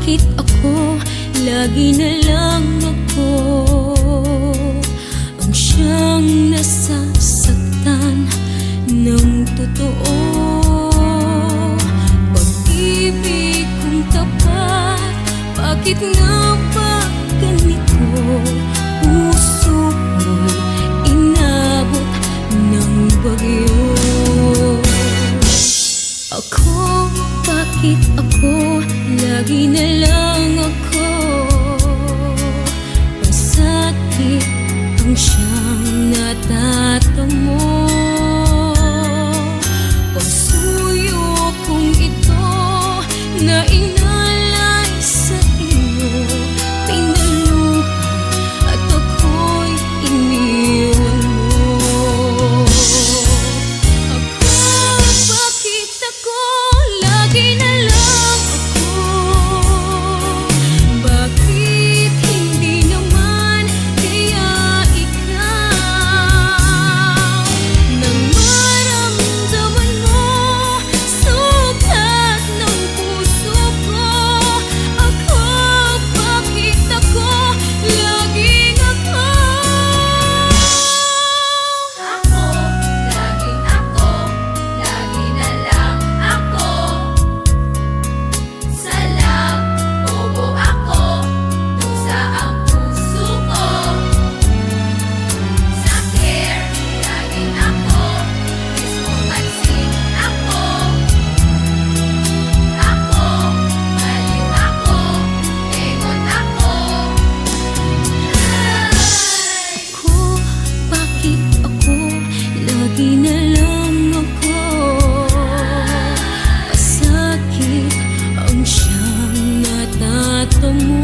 bakit ako lagi na lang ako ang siyang nasasaktan ng totoo. Pag-ibig kong tapat, bakit nga ba ganito? Puso mo'y inabot ng bagyo. Bakit ako lagi na lang ako masakit ang siyang natatamo? Pagsuyo kong ito na inalay sa iyo, pinaluha at ako'y iniwan mo. Bakit ako lagi na mo?